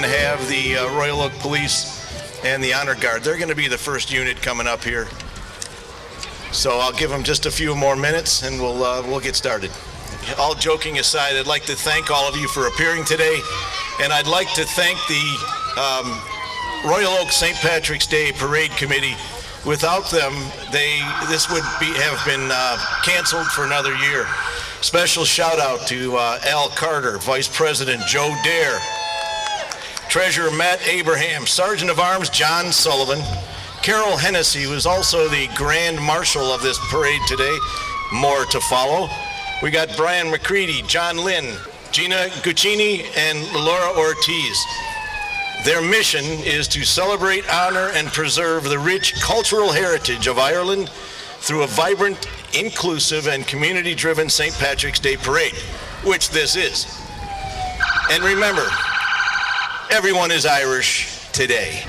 didn't have the Royal Oak Police and the Honor Guard. They're going to be the first unit coming up here. So I'll give them just a few more minutes and we'll get started. All joking aside, I'd like to thank all of you for appearing today, and I'd like to thank the Royal Oak St. Patrick's Day Parade Committee. Without them, this would have been canceled for another year. Special shout out to Al Carter, Vice President Joe Dare, Treasurer Matt Abraham, Sergeant of Arms John Sullivan, Carol Hennessy, who is also the Grand Marshal of this parade today. More to follow. We got Brian McCready, John Lynn, Gina Guccini, and Laura Ortiz. Their mission is to celebrate, honor, and preserve the rich cultural heritage of Ireland through a vibrant, inclusive, and community-driven St. Patrick's Day Parade, which this is. And remember, everyone is Irish today.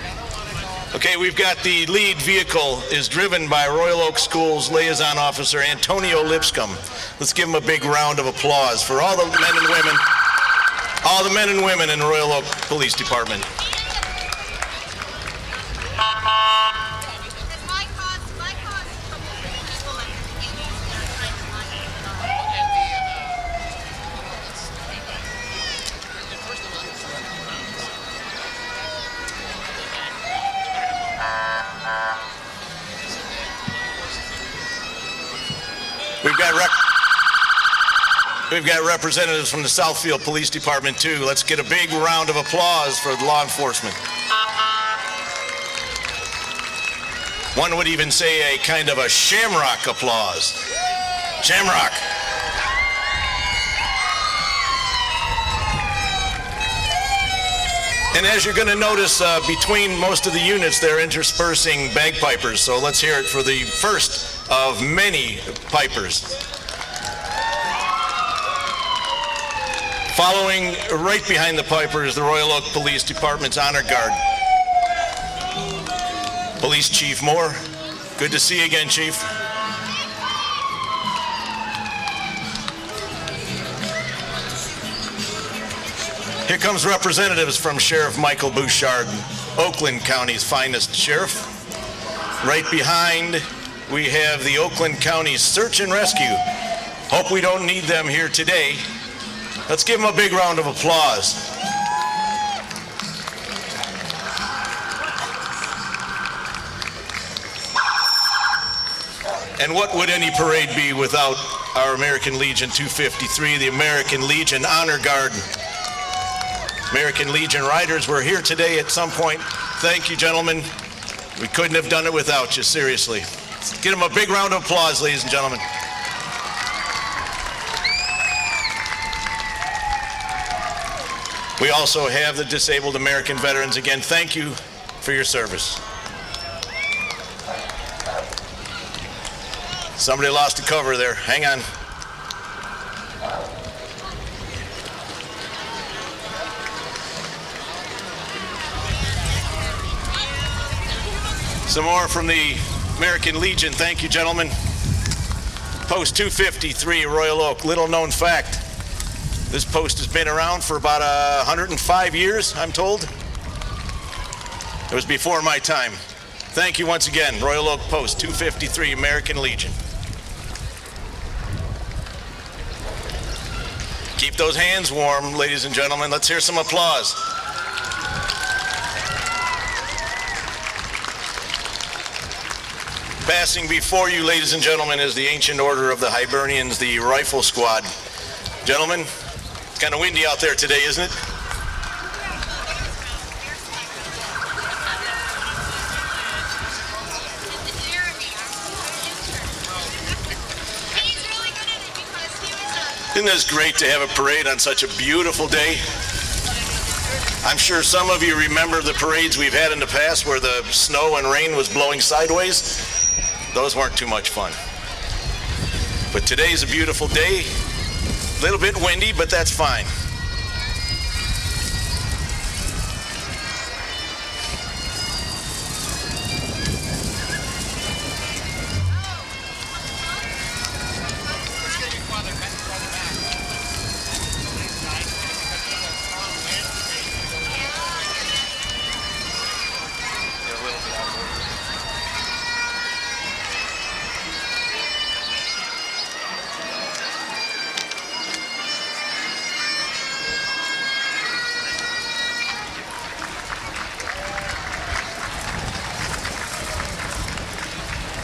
Okay, we've got the lead vehicle is driven by Royal Oak Schools Liaison Officer Antonio Lipscomb. Let's give him a big round of applause for all the men and women in Royal Oak Police Department. We've got representatives from the Southfield Police Department too. Let's get a big round of applause for law enforcement. One would even say a kind of a shamrock applause. Shamrock. And as you're going to notice, between most of the units, they're interspersing bagpipers. So let's hear it for the first of many pipers. Following right behind the pipers, the Royal Oak Police Department's Honor Guard. Police Chief Moore, good to see you again, Chief. Here comes representatives from Sheriff Michael Bouchard, Oakland County's finest sheriff. Right behind, we have the Oakland County Search and Rescue. Hope we don't need them here today. Let's give them a big round of applause. And what would any parade be without our American Legion 253, the American Legion Honor Guard? American Legion Riders were here today at some point. Thank you, gentlemen. We couldn't have done it without you, seriously. Let's give them a big round of applause, ladies and gentlemen. We also have the disabled American veterans. Again, thank you for your service. Somebody lost a cover there. Hang on. Some more from the American Legion. Thank you, gentlemen. Post 253, Royal Oak. Little known fact. This post has been around for about 105 years, I'm told. It was before my time. Thank you once again, Royal Oak Post 253, American Legion. Keep those hands warm, ladies and gentlemen. Let's hear some applause. Passing before you, ladies and gentlemen, is the Ancient Order of the Hibernians, the Rifle Squad. Gentlemen, it's kind of windy out there today, isn't it? Isn't this great to have a parade on such a beautiful day? I'm sure some of you remember the parades we've had in the past where the snow and rain was blowing sideways. Those weren't too much fun. But today's a beautiful day. A little bit windy, but that's fine.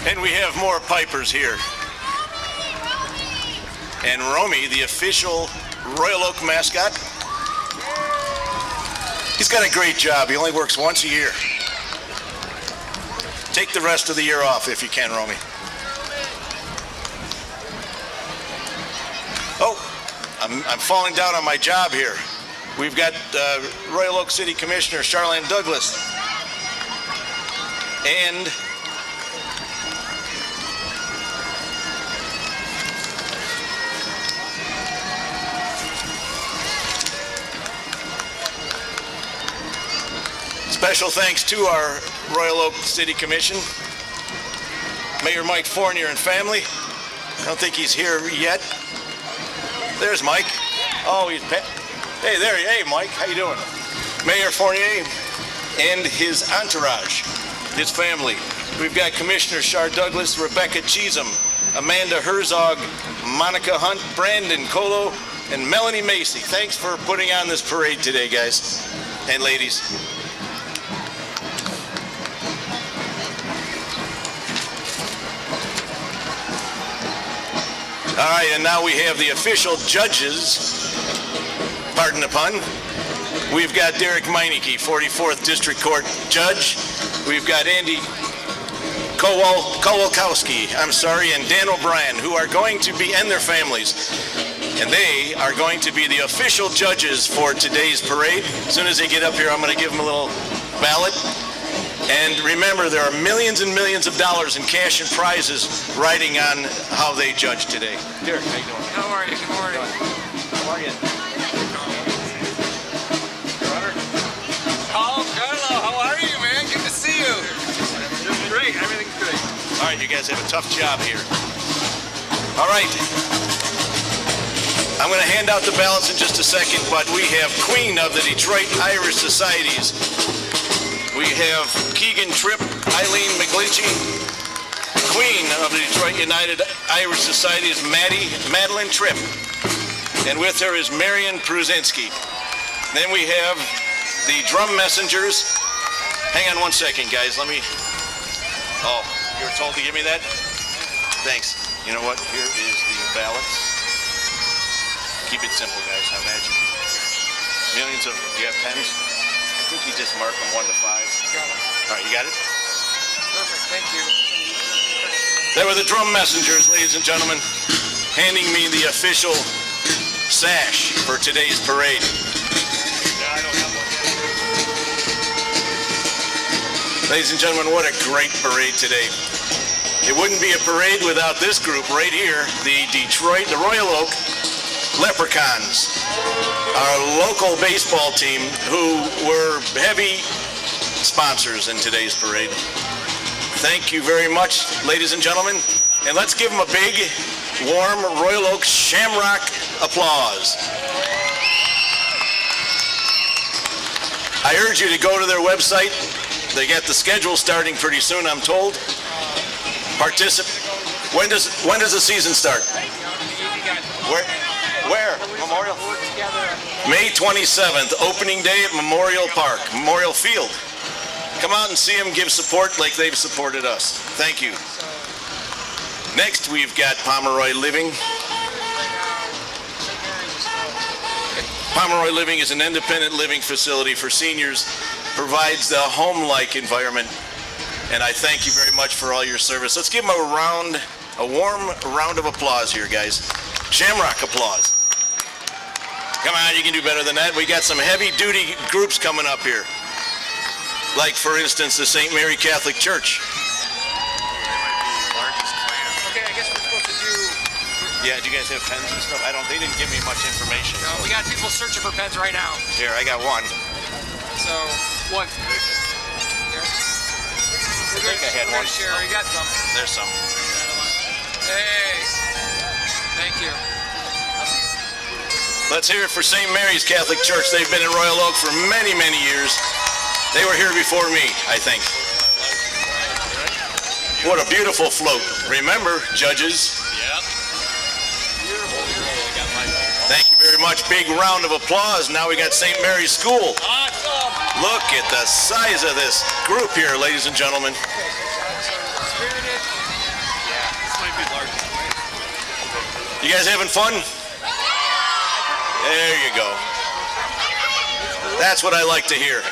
And we have more pipers here. And Romy, the official Royal Oak mascot, he's got a great job. He only works once a year. Take the rest of the year off if you can, Romy. Oh, I'm falling down on my job here. We've got Royal Oak City Commissioner Charlene Douglas and special thanks to our Royal Oak City Commission, Mayor Mike Fournier and family. I don't think he's here yet. There's Mike. Oh, hey there, hey Mike, how you doing? Mayor Fournier and his entourage, his family. We've got Commissioner Char Douglas, Rebecca Cheesem, Amanda Herzog, Monica Hunt, Brandon Colo, and Melanie Macy. Thanks for putting on this parade today, guys and ladies. All right, and now we have the official judges, pardon the pun. We've got Derek Meineke, 44th District Court Judge. We've got Andy Kowalkowski, and Dan O'Brien, who are going to be, and their families, and they are going to be the official judges for today's parade. As soon as they get up here, I'm going to give them a little ballot. And remember, there are millions and millions of dollars in cash and prizes riding on how they judge today. Derek, how you doing? How are you? Good morning. How are you? Your Honor? Oh, Carlo, how are you, man? Good to see you. Great, everything's great. All right, you guys have a tough job here. All right. I'm going to hand out the ballots in just a second, but we have Queen of the Detroit Irish Societies. We have Keegan Tripp, Eileen McGlinchey. Queen of the Detroit United Irish Society is Madeline Tripp. And with her is Marion Pruzinski. Then we have the drum messengers. Hang on one second, guys. Let me... Oh, you were told to give me that? Thanks. You know what? Here is the ballots. Keep it simple, guys. I imagine. Millions of... Do you have pens? I think you just mark them 1 to 5. Got it. All right, you got it? Perfect, thank you. They were the drum messengers, ladies and gentlemen, handing me the official sash for today's parade. Yeah, I don't have one yet. Ladies and gentlemen, what a great parade today. It wouldn't be a parade without this group right here, the Royal Oak Leprechauns, our local baseball team who were heavy sponsors in today's parade. Thank you very much, ladies and gentlemen. And let's give them a big, warm Royal Oak Shamrock applause. I urge you to go to their website. They got the schedule starting pretty soon, I'm told. When does the season start? Where? Memorial? May 27th, opening day at Memorial Park, Memorial Field. Come out and see them give support like they've supported us. Thank you. Next, we've got Pomeroy Living. Pomeroy Living is an independent living facility for seniors, provides the home-like environment, and I thank you very much for all your service. Let's give them a warm round of applause here, guys. Shamrock applause. Come on, you can do better than that. We got some heavy-duty groups coming up here. Like, for instance, the St. Mary Catholic Church. Okay, I guess we're supposed to do... Yeah, do you guys have pens and stuff? They didn't give me much information. No, we got people searching for pens right now. Here, I got one. So, one. Here. I think I had one. Sure, you got some. There's some. Hey. Thank you. Let's hear it for St. Mary's Catholic Church. They've been in Royal Oak for many, many years. They were here before me, I think. What a beautiful float. Remember, judges. Yep. Beautiful. Thank you very much. Big round of applause. Now we got St. Mary's School. Awesome. Look at the size of this group here, ladies and gentlemen. Spirited You guys having fun? There you go. That's what I like to hear.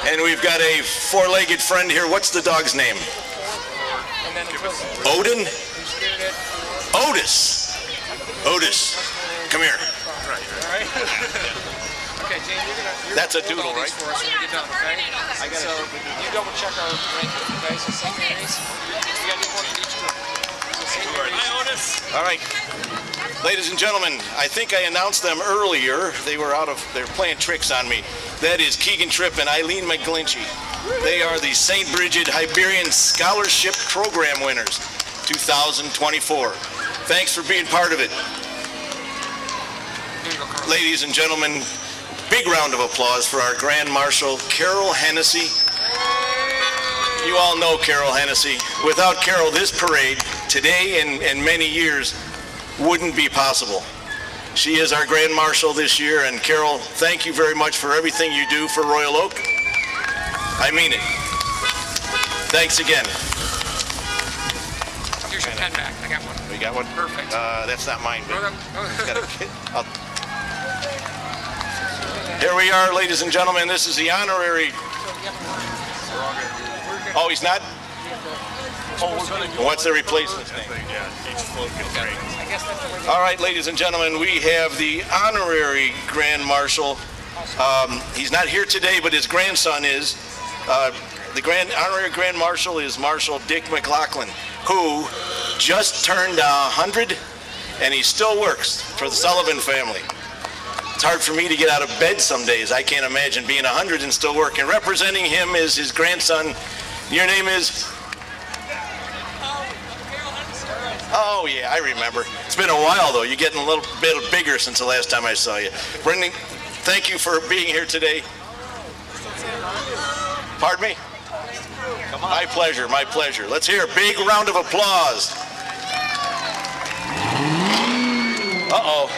And we've got a four-legged friend here. What's the dog's name? Odin? Otis. Otis. Come here. Okay, Jane, you're That's a doodle, right? for us when we get done, okay? So you double check our rankings, okay? So senior race, we got to do one in each group. So senior race. Hi, Otis. All right. Ladies and gentlemen, I think I announced them earlier. They're playing tricks on me. That is Keegan Tripp and Eileen McGlinchey. They are the St. Bridget Hibernian Scholarship Program winners, 2024. Thanks for being part of it. Ladies and gentlemen, big round of applause for our Grand Marshal, Carol Hennessy. You all know Carol Hennessy. Without Carol, this parade, today and many years, wouldn't be possible. She is our Grand Marshal this year, and Carol, thank you very much for everything you do for Royal Oak. I mean it. Thanks again. Here's your pen back. I got one. We got one? Perfect. That's not mine. No, no, no. Here we are, ladies and gentlemen. This is the honorary. Oh, he's not? What's the replacement name? All right, ladies and gentlemen, we have the honorary Grand Marshal. He's not here today, but his grandson is. The honorary Grand Marshal is Marshal Dick McLaughlin, who just turned 100, and he still works for the Sullivan family. It's hard for me to get out of bed some days. I can't imagine being 100 and still working. Representing him is his grandson. Your name is? Oh, yeah, I remember. It's been a while, though. You're getting a little bit bigger since the last time I saw you. Brendan, thank you for being here today. Pardon me? My pleasure, my pleasure. Let's hear a big round of applause. Uh-oh.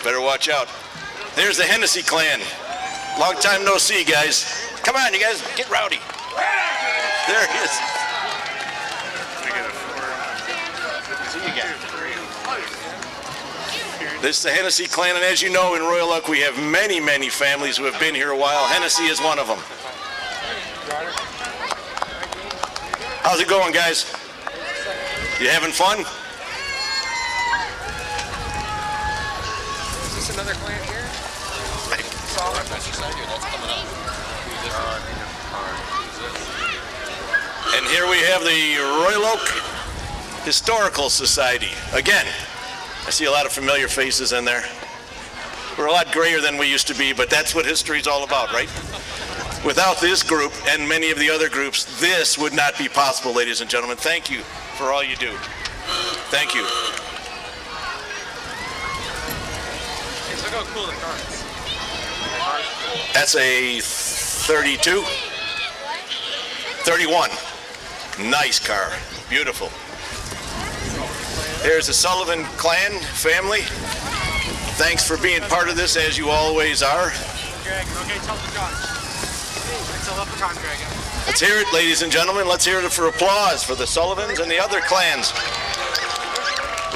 Better watch out. There's the Hennessy clan. Long time no see, guys. Come on, you guys, get rowdy. There he is. See you again. This is the Hennessy clan, and as you know, in Royal Oak, we have many, many families who have been here a while. Hennessy is one of them. How's it going, guys? You having fun? Is this another clan here? Solid. That's coming up. And here we have the Royal Oak Historical Society. Again, I see a lot of familiar faces in there. We're a lot grayer than we used to be, but that's what history's all about, right? Without this group and many of the other groups, this would not be possible, ladies and gentlemen. Thank you for all you do. Thank you. Look how cool the car is. That's a 32? 31. Nice car. Beautiful. There's the Sullivan clan family. Thanks for being part of this, as you always are. Greg, okay, tell the judge. Tell up the time, Greg. Let's hear it, ladies and gentlemen. Let's hear it for applause for the Sullivans and the other clans.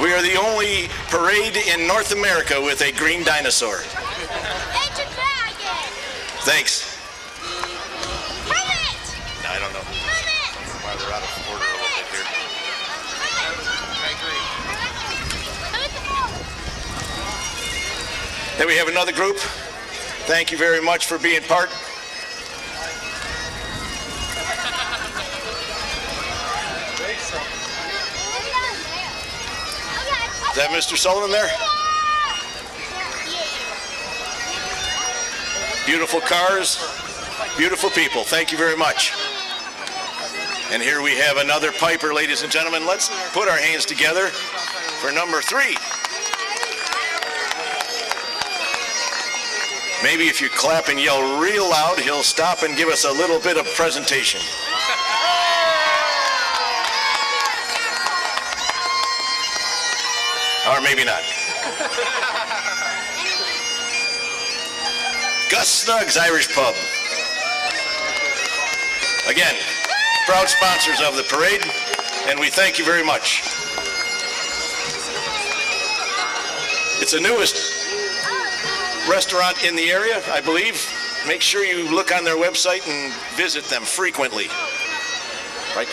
We are the only parade in North America with a green dinosaur. Thanks. No, I don't know why we're out of order a little bit here. I agree. Then we have another group. Thank you very much for being part. Is that Mr. Sullivan there? Beautiful cars, beautiful people. Thank you very much. And here we have another piper, ladies and gentlemen. Let's put our hands together for number 3. Maybe if you clap and yell real loud, he'll stop and give us a little bit of presentation. Or maybe not. Gus Snug's Irish Pub. Again, proud sponsors of the parade, and we thank you very much. It's the newest restaurant in the area, I believe. Make sure you look on their website and visit them frequently.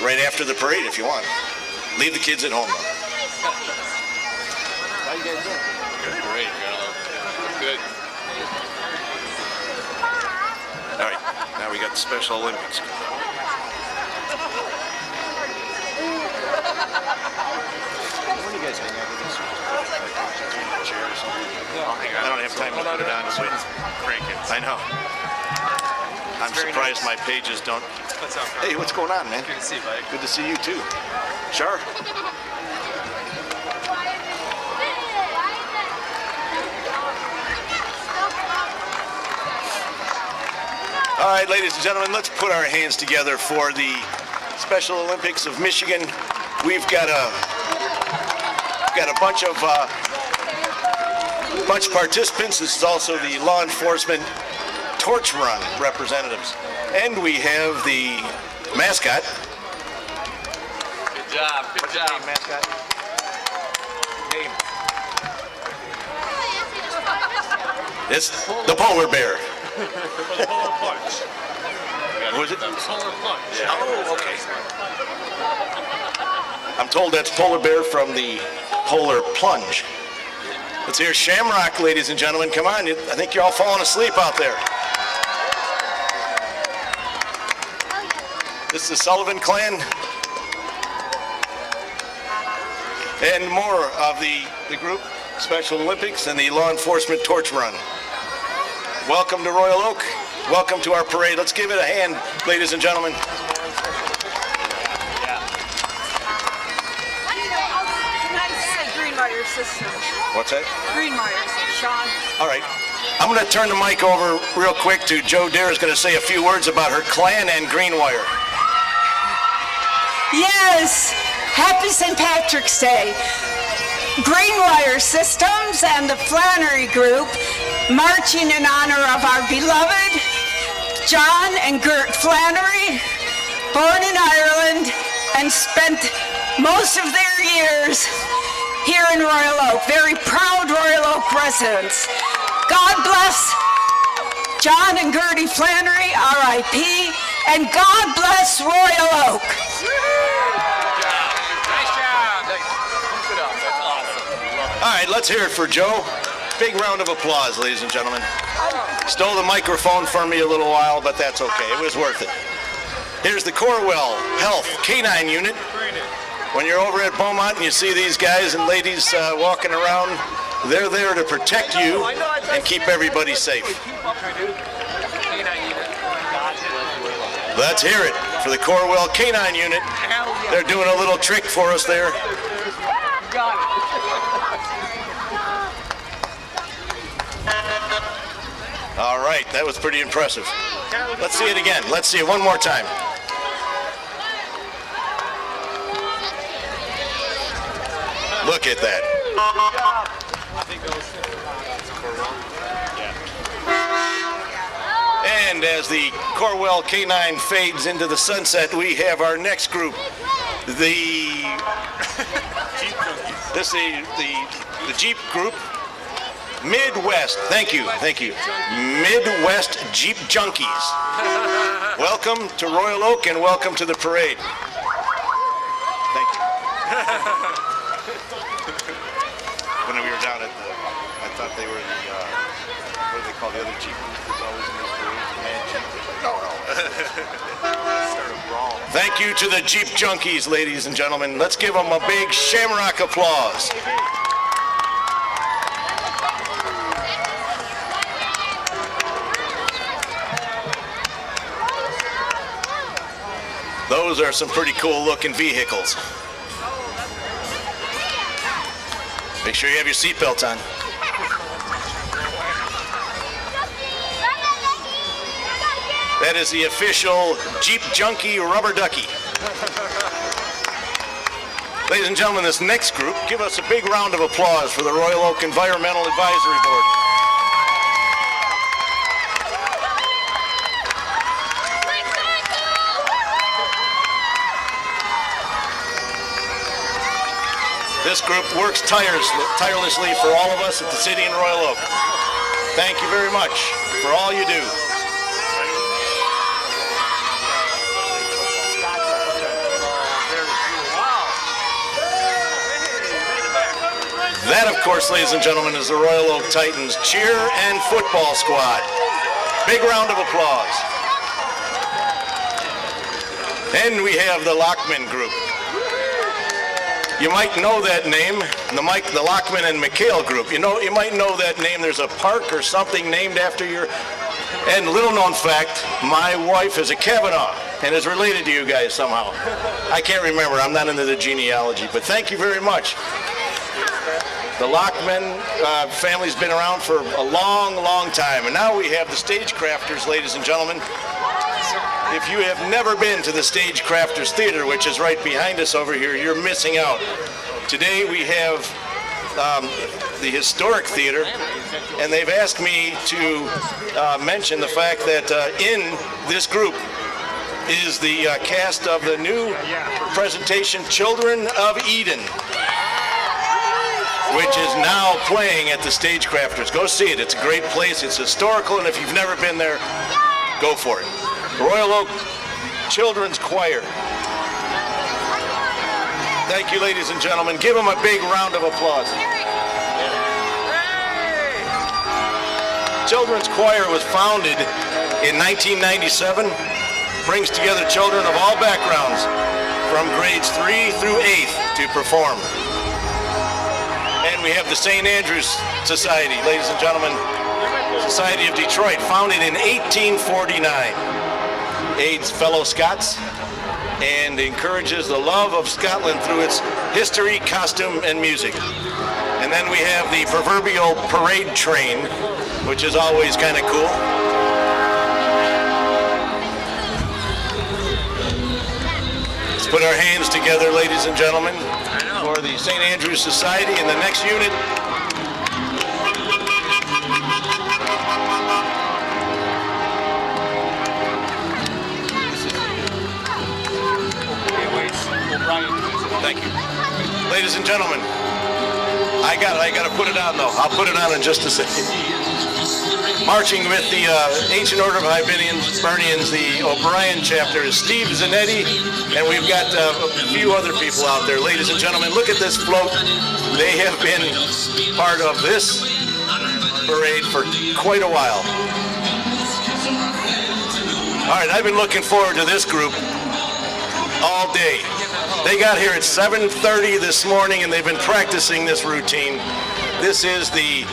Right after the parade if you want. Leave the kids at home though. How you guys doing? Great, Carlo. Good. All right, now we got the Special Olympics. When do you guys hang out with us? Chair or something? I don't have time to put it on, so Crank it. I know. I'm surprised my pages don't. What's up, Hey, what's going on, man? Good to see you, buddy. Good to see you too. Sure. All right, ladies and gentlemen, let's put our hands together for the Special Olympics of Michigan. We've got a bunch of participants. This is also the law enforcement torch run representatives, and we have the mascot. Good job. Good job. Name, mascot? Name. It's the polar bear. For the polar plunge. What was it? The polar plunge. Oh, okay. I'm told that's polar bear from the polar plunge. Let's hear Shamrock, ladies and gentlemen. Come on, I think you're all falling asleep out there. This is the Sullivan clan. And more of the group, Special Olympics and the Law Enforcement Torch Run. Welcome to Royal Oak. Welcome to our parade. Let's give it a hand, ladies and gentlemen. Nice Greenmeyer system. What's that? Greenmeyer, Sean. All right. I'm going to turn the mic over real quick to Joe Dare, who's going to say a few words about her clan and Greenwire. Yes, happy St. Patrick's Day. Greenwire Systems and the Flannery Group marching in honor of our beloved John and Gert Flannery, born in Ireland and spent most of their years here in Royal Oak, very proud Royal Oak residents. God bless John and Gertie Flannery, R.I.P., and God bless Royal Oak. All right, let's hear it for Joe. Big round of applause, ladies and gentlemen. Stole the microphone from me a little while, but that's okay. It was worth it. Here's the Corwell Health Canine Unit. When you're over at Beaumont and you see these guys and ladies walking around, they're there to protect you and keep everybody safe. Let's hear it for the Corwell Canine Unit. They're doing a little trick for us there. All right, that was pretty impressive. Let's see it again. Let's see it one more time. Look at that. And as the Corwell K9 fades into the sunset, we have our next group. The Jeep group. Midwest, thank you. Midwest Jeep Junkies. Welcome to Royal Oak and welcome to the parade. Thank you. When we were down at I thought they were what do they call the other Jeep group that's always in those parades? Mad Jeep? No. Start a brawl. Thank you to the Jeep Junkies, ladies and gentlemen. Let's give them a big shamrock applause. Those are some pretty cool looking vehicles. Make sure you have your seatbelts on. That is the official Jeep Junkie Rubber Ducky. Ladies and gentlemen, this next group, give us a big round of applause for the Royal Oak Environmental Advisory Board. This group works tirelessly for all of us at the city in Royal Oak. Thank you very much for all you do. That, of course, ladies and gentlemen, is the Royal Oak Titans cheer and football squad. Big round of applause. And we have the Lockman group. You might know that name, the Lockman and McHale group. You might know that name. There's a park or something named after your... And little known fact, my wife is a Kavanaugh and is related to you guys somehow. I can't remember. I'm not into the genealogy, but thank you very much. The Lockman family's been around for a long, long time, and now we have the Stagecrafters, ladies and gentlemen. If you have never been to the Stagecrafters Theater, which is right behind us over here, you're missing out. Today we have the Historic Theater, and they've asked me to mention the fact that in this group is the cast of the new presentation, Children of Eden, which is now playing at the Stagecrafters. Go see it. It's a great place. It's historical, and if you've never been there, go for it. Royal Oak Children's Choir. Thank you, ladies and gentlemen. Give them a big round of applause. Children's Choir was founded in 1997. Brings together children of all backgrounds from grades 3 through 8th to perform. And we have the St. Andrew's Society, ladies and gentlemen, Society of Detroit, founded in 1849. Aids fellow Scots and encourages the love of Scotland through its history, costume, and music. And then we have the proverbial parade train, which is always kind of cool. Let's put our hands together, ladies and gentlemen, for the St. Andrew's Society and the next unit. Thank you. Ladies and gentlemen, I got to put it on though. I'll put it on in just a second. Marching with the Ancient Order of Hibernians, the O'Brien chapter is Steve Zanetti, and we've got a few other people out there. Ladies and gentlemen, look at this float. They have been part of this parade for quite a while. All right, I've been looking forward to this group all day. They got here at 7:30 this morning, and they've been practicing this routine. This is the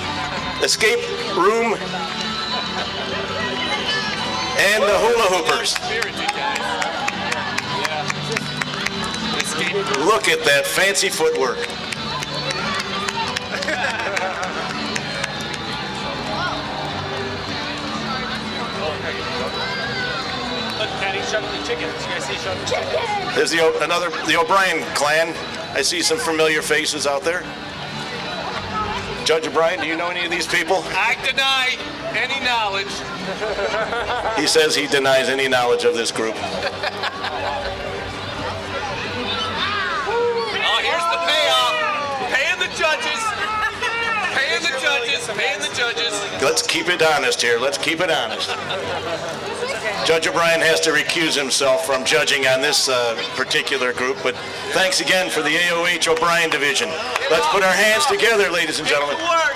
escape room and the hula hoopers. Look at that fancy footwork. There's the O'Brien clan. I see some familiar faces out there. Judge O'Brien, do you know any of these people? I deny any knowledge. He says he denies any knowledge of this group. Oh, here's the payoff. Paying the judges. Paying the judges. Paying the judges. Let's keep it honest here. Let's keep it honest. Judge O'Brien has to recuse himself from judging on this particular group, but thanks again for the AOH O'Brien division. Let's put our hands together, ladies and gentlemen. Get to work.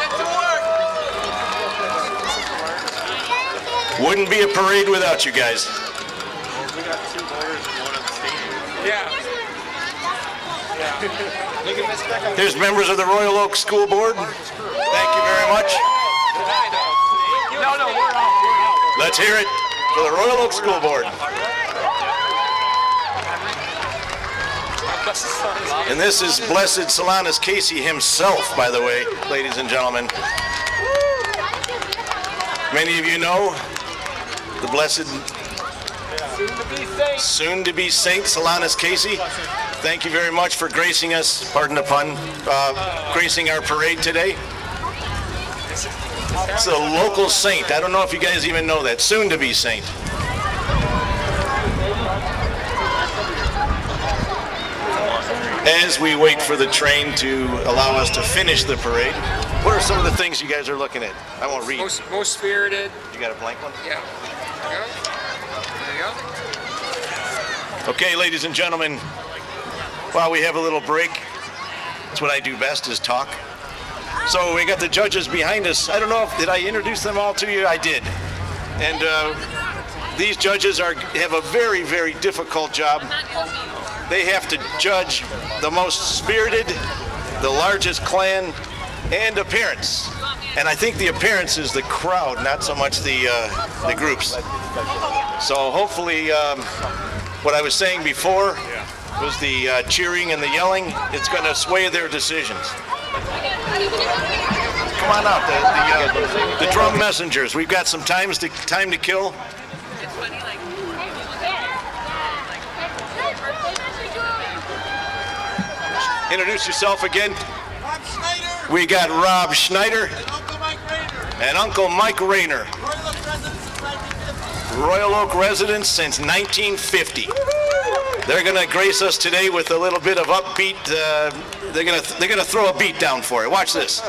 Get to work. Wouldn't be a parade without you guys. We got 2 lawyers and 1 on the stage. Yeah. There's members of the Royal Oak School Board. Thank you very much. No, we're out. Let's hear it for the Royal Oak School Board. And this is Blessed Solanus Casey himself, by the way, ladies and gentlemen. Many of you know the Blessed soon-to-be Saint Solanus Casey. Thank you very much for gracing us, pardon the pun, gracing our parade today. It's a local saint. I don't know if you guys even know that. Soon-to-be saint. as we wait for the train to allow us to finish the parade. What are some of the things you guys are looking at? I won't read. Most spirited. You got a blank one? Yeah. There you go. Okay, ladies and gentlemen, while we have a little break, that's what I do best, is talk. So we got the judges behind us. I don't know did I introduce them all to you? I did. And these judges have a very, very difficult job. They have to judge the most spirited, the largest clan, and appearance. And I think the appearance is the crowd, not so much the groups. So hopefully, what I was saying before was the cheering and the yelling. It's going to sway their decisions. Come on out, the drum messengers. We've got some time to kill. Introduce yourself again. We got Rob Schneider and Uncle Mike Rayner. Royal Oak residents since 1950. They're going to grace us today with a little bit of upbeat. They're going to throw a beat down for it. Watch this.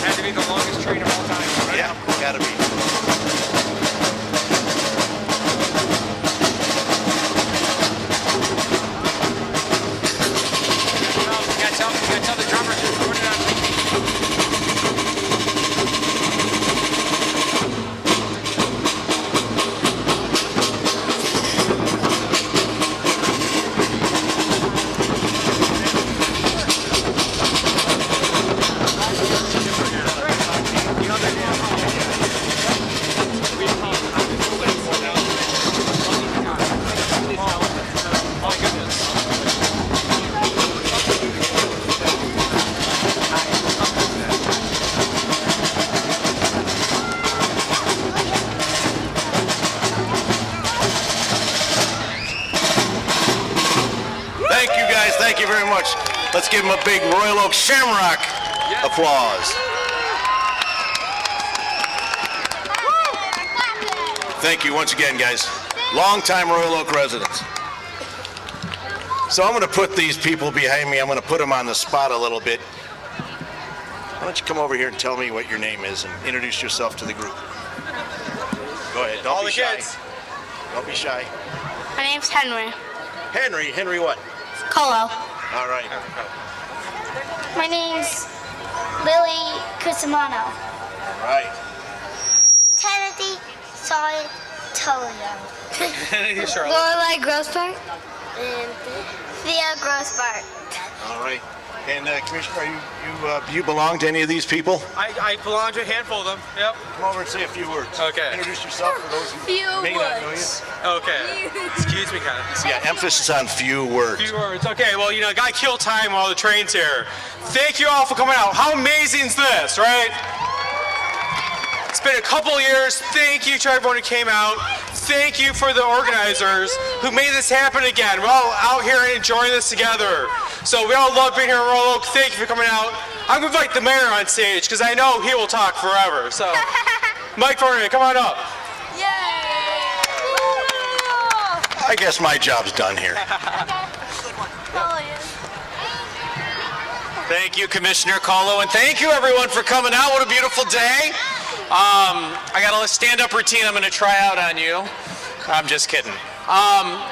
Had to be the longest train of all time, right? Yeah, gotta be. You gotta tell the drummers to put it on. Thank you guys, thank you very much. Let's give them a big Royal Oak Shamrock applause. Thank you once again, guys. Long-time Royal Oak residents. So I'm going to put these people behind me, I'm going to put them on the spot a little bit. Why don't you come over here and tell me what your name is and introduce yourself to the group. Go ahead, don't be shy. Don't be shy. My name's Henry. Henry what? Colo. All right. My name's Lily Cusimano. All right. Kennedy Soitolio. Charlotte. Lorelai Grossbart. And Thea Grossbart. All right. And Commissioner, you belong to any of these people? I belong to a handful of them. Yep. Come over and say a few words. Okay. Introduce yourself for those who may not know you. Okay. Excuse me, kind of. Yeah, emphasis on few words. Few words. Okay, well, gotta kill time while the train's here. Thank you all for coming out. How amazing is this, right? It's been a couple years. Thank you to everyone who came out. Thank you for the organizers who made this happen again. We're all out here and enjoying this together. So we all love being here in Royal Oak. Thank you for coming out. I'm going to invite the mayor on stage because I know he will talk forever. So, Mike Vernon, come on up. I guess my job's done here. Thank you, Commissioner Colo, and thank you everyone for coming out. What a beautiful day. I got a stand-up routine I'm going to try out on you. I'm just kidding.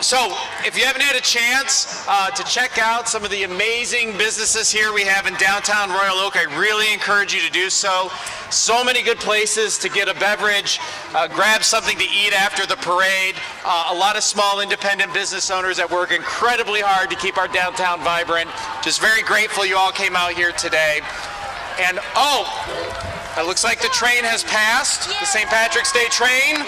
So if you haven't had a chance to check out some of the amazing businesses here we have in downtown Royal Oak, I really encourage you to do so. So many good places to get a beverage, grab something to eat after the parade. A lot of small independent business owners that work incredibly hard to keep our downtown vibrant. Just very grateful you all came out here today. And it looks like the train has passed, the St. Patrick's Day train.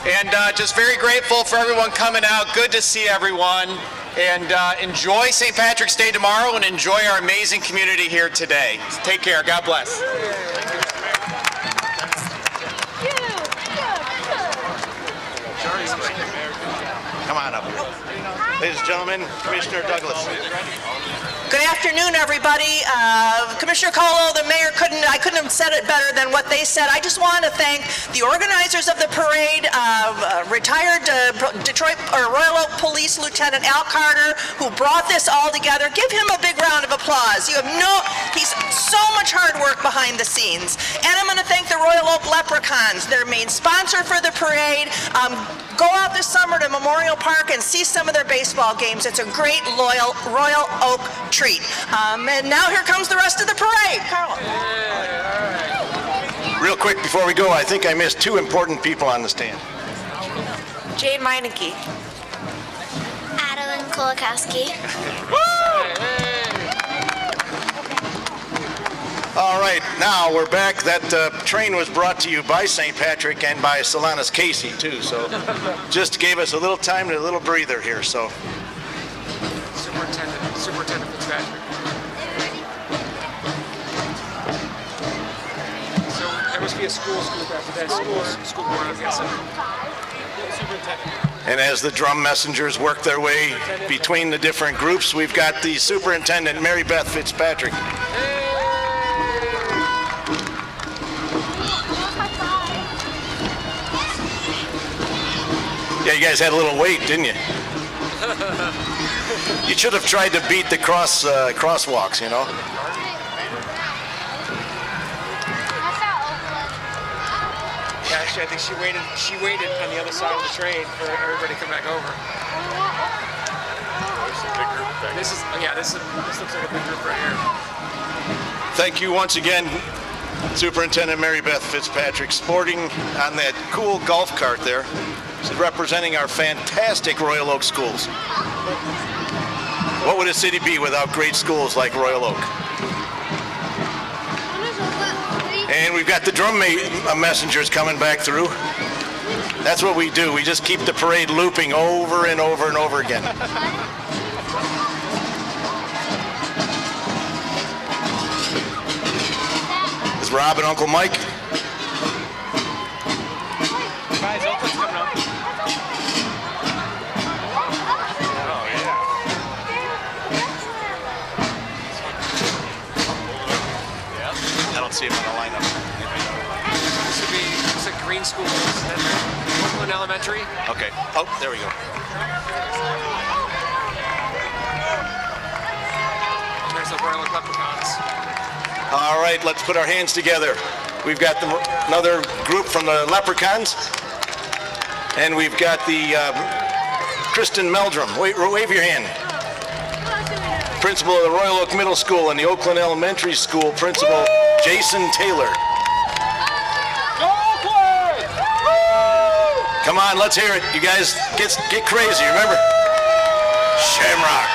And just very grateful for everyone coming out. Good to see everyone. And enjoy St. Patrick's Day tomorrow and enjoy our amazing community here today. Take care. God bless. Ladies and gentlemen, Commissioner Douglas. Good afternoon, everybody. Commissioner Colo, the mayor I couldn't have said it better than what they said. I just want to thank the organizers of the parade, retired Detroit or Royal Oak Police Lieutenant Al Carter, who brought this all together. Give him a big round of applause. He's so much hard work behind the scenes. And I'm going to thank the Royal Oak Leprechauns, their main sponsor for the parade. Go out this summer to Memorial Park and see some of their baseball games. It's a great, loyal Royal Oak treat. And now here comes the rest of the parade. Carl. Real quick before we go, I think I missed two important people on the stand. Jane Meineke. Adeline Kolakowski. All right, now we're back. That train was brought to you by St. Patrick and by Solanus Casey, too. So just gave us a little time and a little breather here. So Superintendent Fitzpatrick. So there must be a schools group after that. School board, I'm guessing. Superintendent. And as the drum messengers work their way between the different groups, we've got the Superintendent, Mary Beth Fitzpatrick. Yeah, you guys had a little wait, didn't you? You should have tried to beat the crosswalks, you know? Yeah, actually, I think she waited on the other side of the train for everybody to come back over. This looks like a big group right here. Thank you once again, Superintendent Mary Beth Fitzpatrick, sporting on that cool golf cart there. She's representing our fantastic Royal Oak schools. What would a city be without great schools like Royal Oak? And we've got the drum messengers coming back through. That's what we do. We just keep the parade looping over and over and over again. Is Rob and Uncle Mike? Guys, Oakland's coming up. I don't see him on the lineup. This would be like green schools, then Oakland Elementary. Okay. Oh, there we go. And there's the Royal Oak Leprechauns. All right, let's put our hands together. We've got another group from the Leprechauns, and we've got the Kristen Meldrum. Wave your hand. Principal of the Royal Oak Middle School and the Oakland Elementary School, Principal Jason Taylor. Come on, let's hear it. You guys get crazy, remember? Shamrock.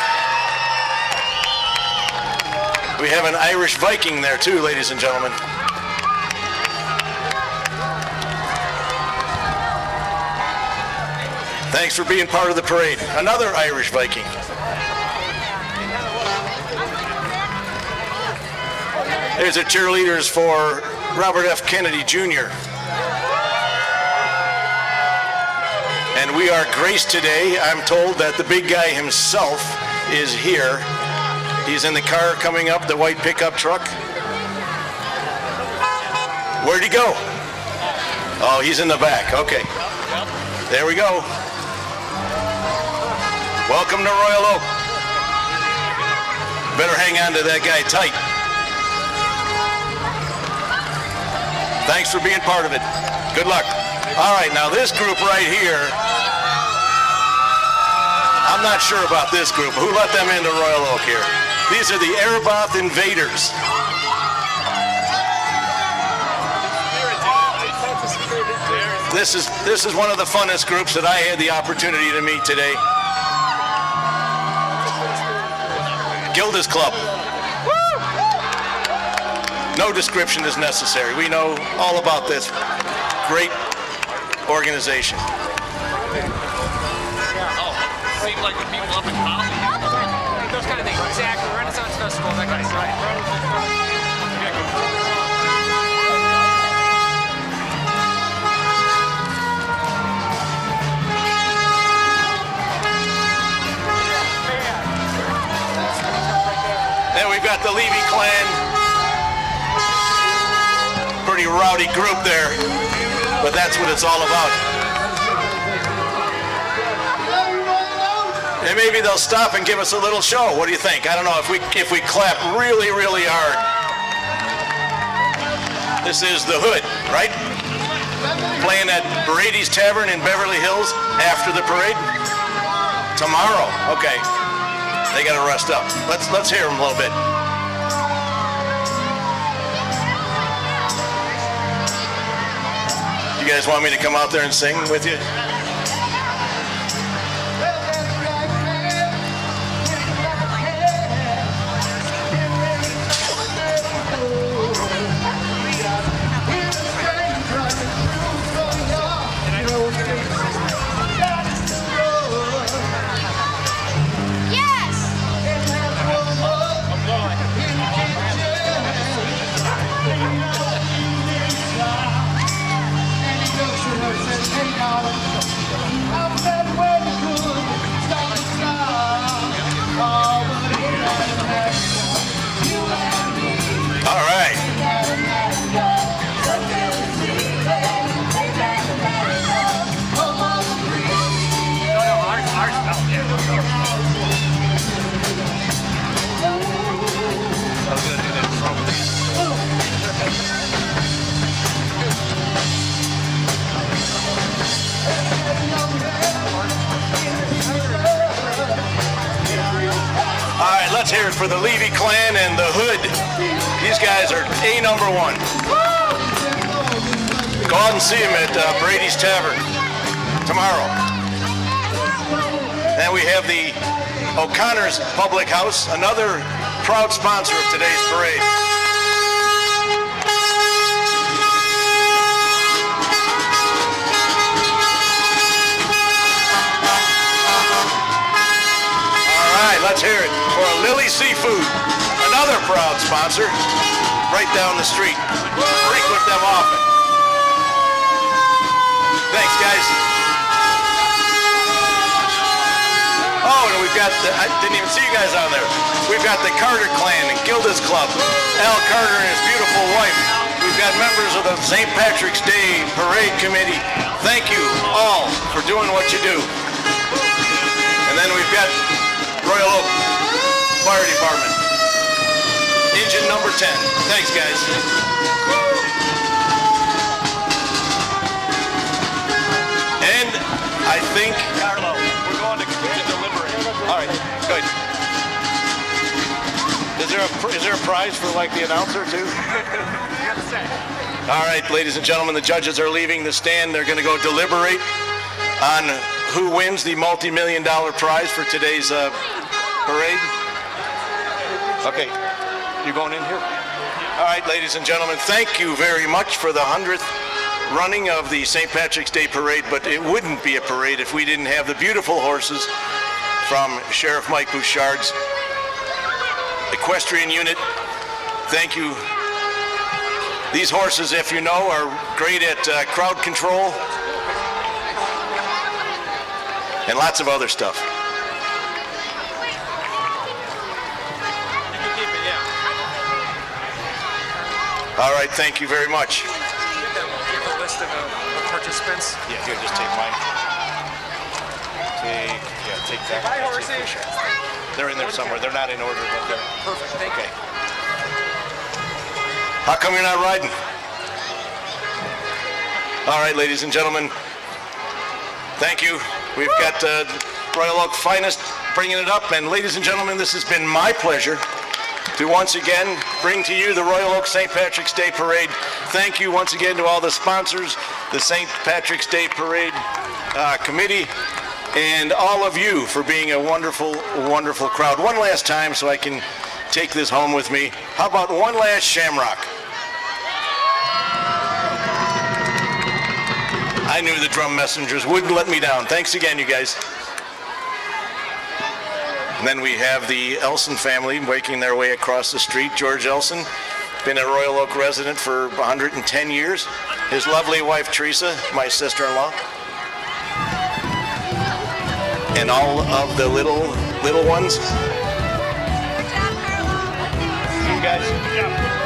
We have an Irish Viking there too, ladies and gentlemen. Thanks for being part of the parade. Another Irish Viking. There's the cheerleaders for Robert F. Kennedy Jr. And we are graced today. I'm told that the big guy himself is here. He's in the car coming up, the white pickup truck. Where'd he go? Oh, he's in the back. Okay. There we go. Welcome to Royal Oak. Better hang on to that guy tight. Thanks for being part of it. Good luck. All right, now this group right here, I'm not sure about this group. Who let them into Royal Oak here? These are the Araboth Invaders. This is one of the funnest groups that I had the opportunity to meet today. Gilda's Club. No description is necessary. We know all about this great organization. Seems like the people up in Hollywood. Those kind of things. Exactly. Renaissance Festival, that kind of stuff. we've got the Levy clan. Pretty rowdy group there, but that's what it's all about. And maybe they'll stop and give us a little show. What do you think? I don't know, if we clap really, really hard. This is the Hood, right? Playing at Brady's Tavern in Beverly Hills after the parade? Tomorrow. Okay. They got to rest up. Let's hear them a little bit. You guys want me to come out there and sing with you? Let's hear it for the Levy clan and the Hood. These guys are #1. Go out and see them at Brady's Tavern tomorrow. And we have the O'Connor's Public House, another proud sponsor of today's parade. Let's hear it for Lily Seafood, another proud sponsor, right down the street. Frequent them often. Thanks, guys. Oh, and we've got I didn't even see you guys on there. We've got the Carter Clan and Gilda's Club, Al Carter and his beautiful wife. We've got members of the St. Patrick's Day Parade Committee. Thank you all for doing what you do. And then we've got Royal Oak Fire Department, engine number 10. Thanks, guys. And I think Carlo, we're going to deliberate. all right, good. Is there a prize for like the announcer too? All right, ladies and gentlemen, the judges are leaving the stand. They're going to go deliberate on who wins the multi-million-dollar prize for today's parade. Okay, you going in here? All right, ladies and gentlemen, thank you very much for the 100th running of the St. Patrick's Day Parade, but it wouldn't be a parade if we didn't have the beautiful horses from Sheriff Mike Bouchard's equestrian unit. Thank you. These horses, if you know, are great at crowd control and lots of other stuff. All right, thank you very much. Do you have a list of participants? Yeah, here, just take mine. Take that. Bye, horsey. They're in there somewhere. They're not in order, but they're... Perfect, thank you. How come you're not riding? All right, ladies and gentlemen, thank you. We've got Royal Oak Finest bringing it up, and ladies and gentlemen, this has been my pleasure to once again bring to you the Royal Oak St. Patrick's Day Parade. Thank you once again to all the sponsors, the St. Patrick's Day Parade Committee, and all of you for being a wonderful, wonderful crowd. One last time so I can take this home with me. How about one last shamrock? I knew the drum messengers wouldn't let me down. Thanks again, you guys. And then we have the Elson family making their way across the street. George Elson, been a Royal Oak resident for 110 years. His lovely wife, Teresa, my sister-in-law. And all of the little ones. guys.